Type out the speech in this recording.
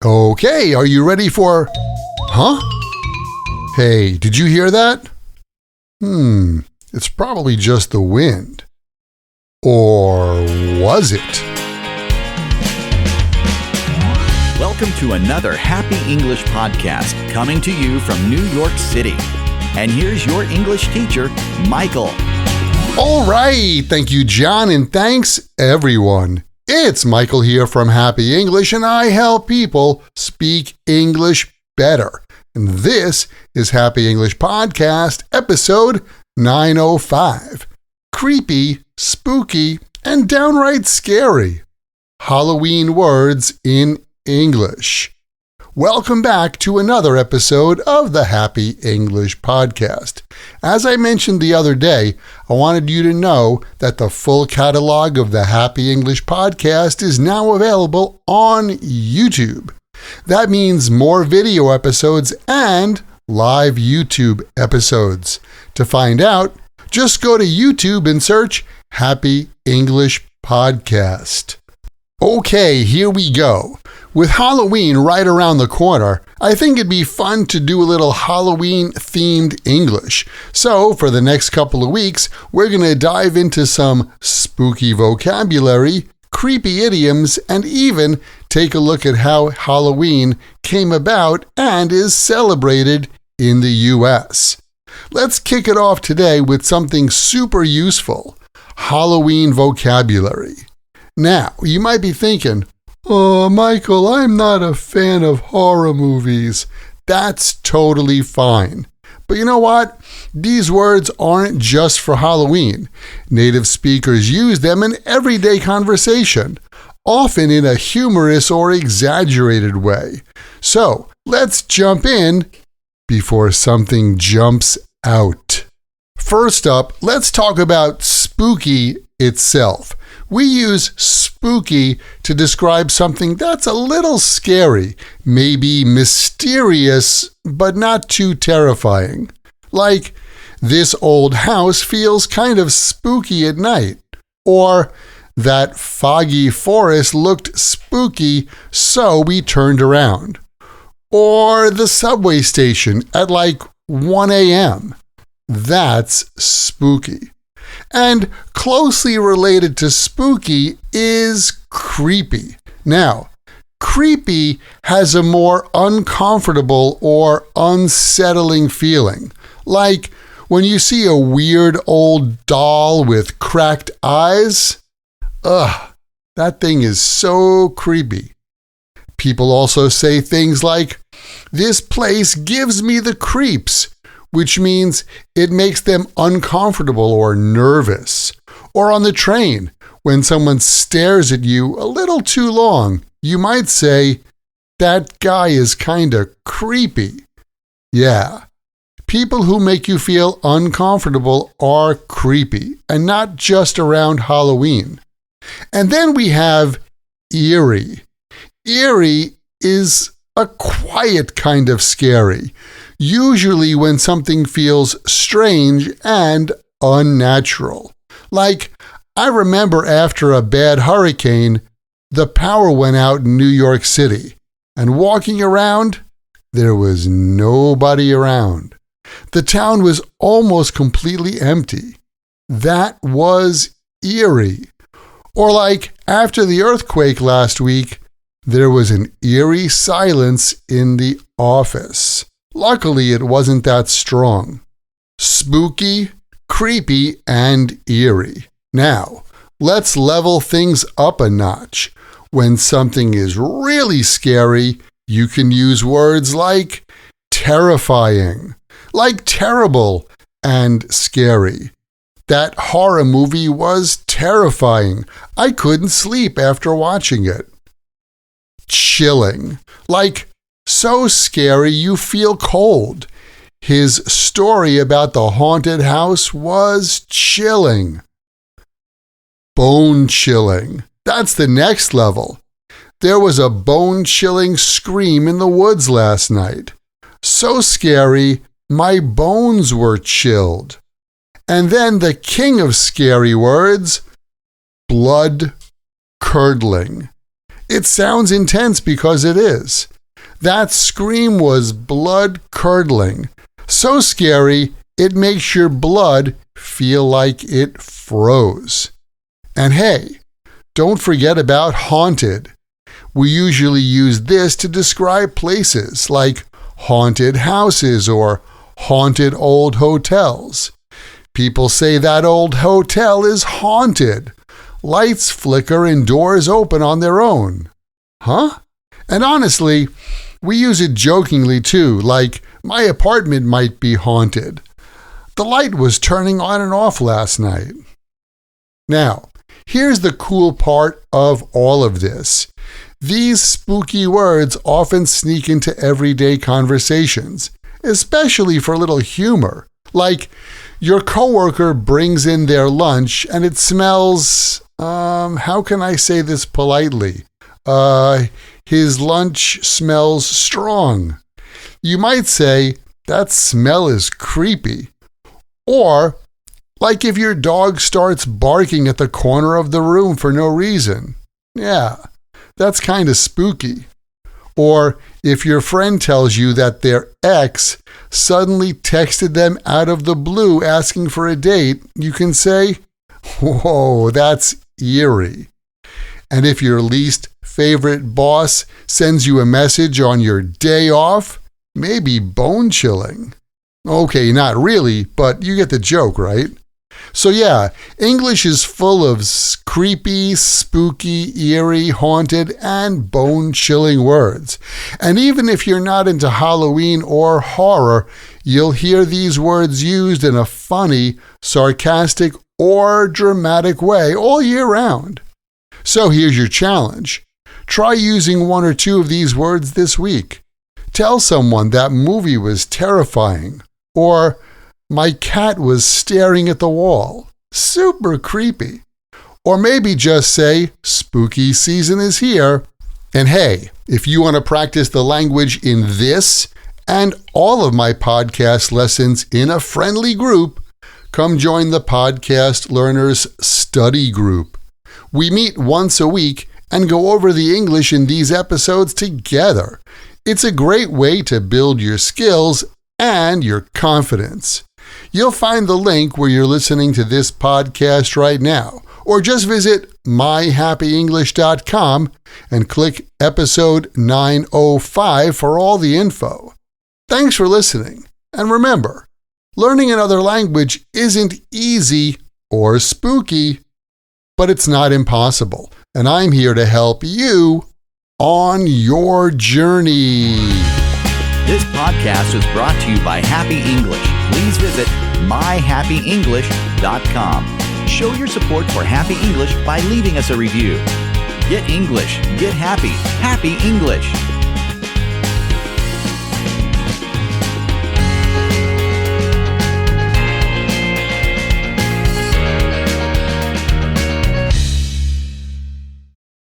Okay, are you ready for... Huh? Hey, did you hear that? It's probably just the wind. Or was it? Welcome to another Happy English podcast coming to you from New York City. And here's your English teacher, Michael. All right, thank you, John, and thanks, everyone. It's Michael here from Happy English, and I help people speak English better. And this is Happy English Podcast, episode 905. Creepy, spooky, and downright scary. Halloween words in English. Welcome back to another episode of the Happy English Podcast. As I mentioned the other day, I wanted you to know that the full catalog of the Happy English Podcast is now available on YouTube. That means more video episodes and live YouTube episodes. To find out, just go to YouTube and search Happy English Podcast. Okay, here we go. With Halloween right around the corner, I think it'd be fun to do a little Halloween-themed English. So, for the next couple of weeks, we're going to dive into some spooky vocabulary, creepy idioms, and even take a look at how Halloween came about and is celebrated in the U.S. Let's kick it off today with something super useful, Halloween vocabulary. Now, you might be thinking, "Oh, Michael, I'm not a fan of horror movies." That's totally fine. But you know what? These words aren't just for Halloween. Native speakers use them in everyday conversation, often in a humorous or exaggerated way. So, let's jump in before something jumps out. First up, let's talk about spooky itself. We use spooky to describe something that's a little scary, maybe mysterious, but not too terrifying. Like, this old house feels kind of spooky at night. Or, that foggy forest looked spooky, so we turned around. Or, the subway station at like 1 a.m. That's spooky. And closely related to spooky is creepy. Now, creepy has a more uncomfortable or unsettling feeling. Like when you see a weird old doll with cracked eyes. That thing is so creepy. People also say things like, "This place gives me the creeps," which means it makes them uncomfortable or nervous. Or on the train, when someone stares at you a little too long, you might say, "That guy is kinda creepy." Yeah, people who make you feel uncomfortable are creepy, and not just around Halloween. And then we have eerie. Eerie is a quiet kind of scary. Usually when something feels strange and unnatural. Like, I remember after a bad hurricane, the power went out in New York City, and walking around, there was nobody around. The town was almost completely empty. That was eerie. Or like after the earthquake last week, there was an eerie silence in the office. Luckily, it wasn't that strong. Spooky, creepy, and eerie. Now, let's level things up a notch. When something is really scary, you can use words like terrifying, like terrible and scary. That horror movie was terrifying. I couldn't sleep after watching it. Chilling, like so scary you feel cold. His story about the haunted house was chilling. Bone-chilling. That's the next level. There was a bone-chilling scream in the woods last night. So scary, my bones were chilled. And then the king of scary words, blood-curdling. It sounds intense because it is. That scream was blood-curdling. So scary, it makes your blood feel like it froze. And hey, don't forget about haunted. We usually use this to describe places like haunted houses or haunted old hotels. People say that old hotel is haunted. Lights flicker and doors open on their own. Huh? And honestly, we use it jokingly too, like my apartment might be haunted. The light was turning on and off last night. Now, here's the cool part of all of this. These spooky words often sneak into everyday conversations, especially for a little humor. Like, your coworker brings in their lunch and it smells, how can I say this politely? His lunch smells strong. You might say, that smell is creepy. Or, like if your dog starts barking at the corner of the room for no reason. Yeah, that's kind of spooky. Or if your friend tells you that their ex suddenly texted them out of the blue asking for a date, you can say, whoa, that's eerie. And if your least favorite boss sends you a message on your day off, maybe bone-chilling. Okay, not really, but you get the joke, right? So yeah, English is full of creepy, spooky, eerie, haunted, and bone-chilling words. And even if you're not into Halloween or horror, you'll hear these words used in a funny, sarcastic, or dramatic way all year round. So here's your challenge. Try using one or two of these words this week. Tell someone that movie was terrifying, or my cat was staring at the wall. Super creepy. Or maybe just say, spooky season is here. And hey, if you want to practice the language in this and all of my podcast lessons in a friendly group, come join the Podcast Learners Study Group. We meet once a week and go over the English in these episodes together. It's a great way to build your skills and your confidence. You'll find the link where you're listening to this podcast right now, or just visit myhappyenglish.com and click episode 905 for all the info. Thanks for listening, and remember, learning another language isn't easy or spooky, but it's not impossible, and I'm here to help you on your journey. This podcast was brought to you by Happy English. Please visit myhappyenglish.com. Show your support for Happy English by leaving us a review. Get English, get happy, Happy English.